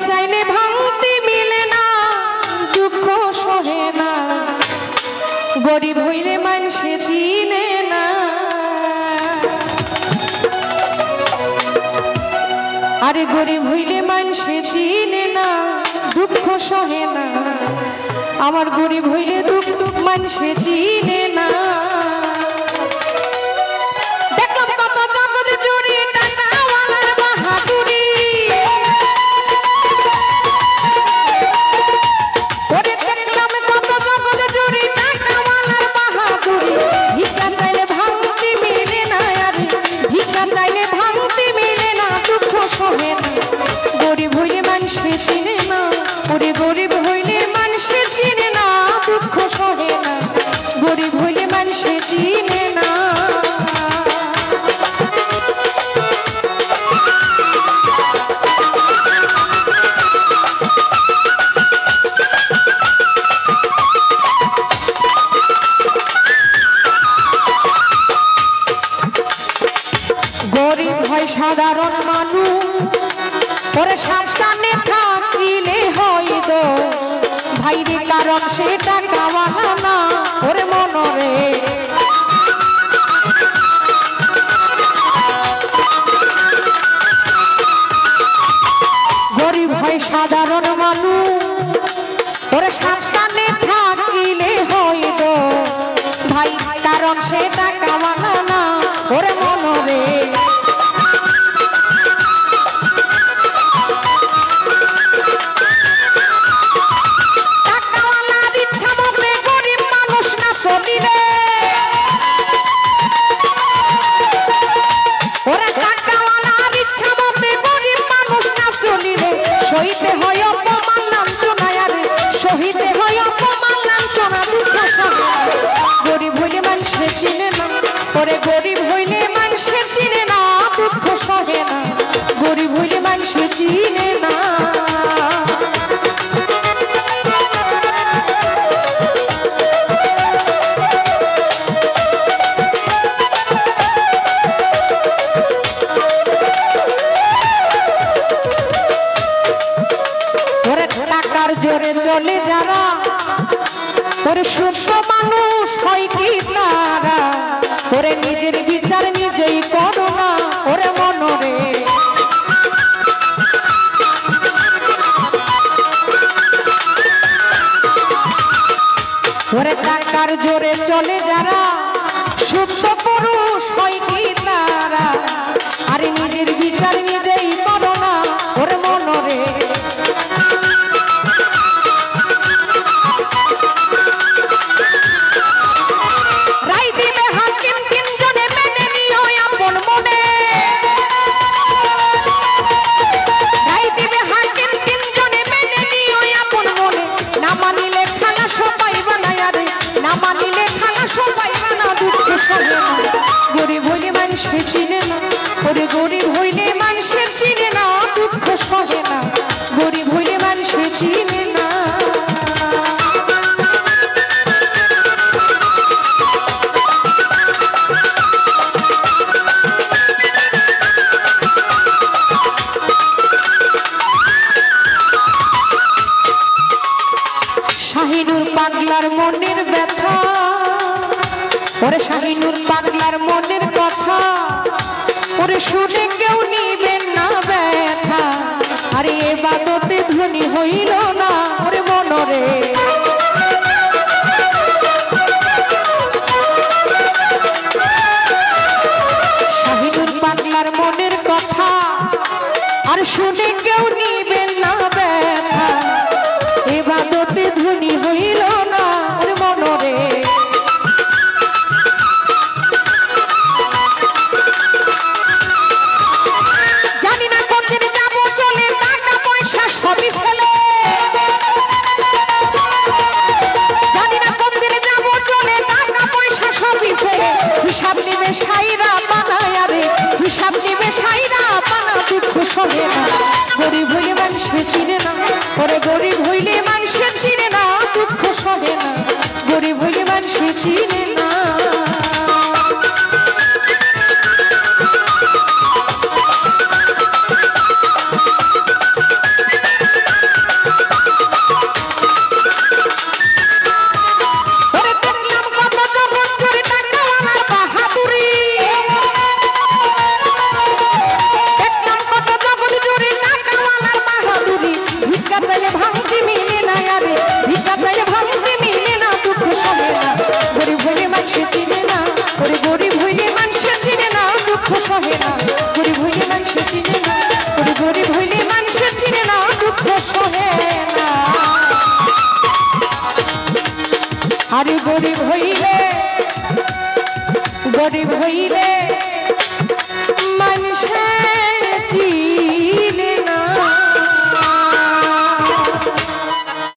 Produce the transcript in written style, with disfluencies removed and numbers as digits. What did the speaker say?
চাইলে ভাঙতে মিলে না, দুঃখ সহে না, গরিব হইলে মানুষে চিনে না। আরে গরিব হইলে মানুষে চিনে না, দুঃখ সহে না, আমার গরিব হইলে দুঃখ মানুষে চিনে না। গরিব হইলে মানুষে চিনে না, ওরে গরিব হইলে মানুষে চিনে না, দুঃখ সহে না, গরিব হইলে মানুষে চিনে না। গরিব হয় সাধারণ মানুষ, ওরে সাবধানে থাকিলে হইত ভাইরে, কারণ সে টাকাওয়ালা না, ওরে মনরে। গরিব হয় সাধারণ মানুষ, ওরে সাবধানে থাকিলে হইত ভাই, কারণ সে টাকাওয়ালা না, ওরে মনরে। সহিতে হয় অপমান লাঞ্ছনা, আরে সহিতে হয় অপমান লাঞ্ছনা, দুঃখ সহে। গরিব হইলে মানুষে চিনে না, ওরে গরিব হইলে মানুষে চিনে না, দুঃখ সহে না, গরিব হইলে মানুষে চিনে না। জোরে চলে যারা, ওরে সুস্থ মানুষ হয় কি তারা, ওরে নিজের বিচার নিজেই করো না, ওরে মনরে। ওরে টাকার জোরে চলে যারা, সুস্থ পুরুষ হয় কি তারা, আরে নিজের বিচার নিজেই করো না, ওরে মনরে। গরিব হইলে মানুষে চিনে না, ওরে গরিব হইলে মানুষে চিনে না, দুঃখ সহে না, গরিব হইলে মানুষে চিনে না। শাহিনুর পাগলার মনের ব্যথা, ওরে শাহিনুর পাগলার মনের কথা, ওরে শুনে কেউ নিবেন না ব্যথা, আরে এ বাদতে ধনী হইল না, ওরে মনরে। শাহিনুর পাগলার মনের কথা, আর শুনে কেউ নিবেন না ব্যথা, এ বাদতে ধনী হইল না, ওরে মনরে। হিসাব নিবে সাইরা পানা, আরে হিসাব নিবে সাইরা পানা, দুঃখ সহে না, গরিব হইলে মানুষে চিনে না, ওরে গরিব হইলে মানুষে চিনে না, দুঃখ সহে না, গরিব হইলে মানুষে চিনে না। গরিব হইলে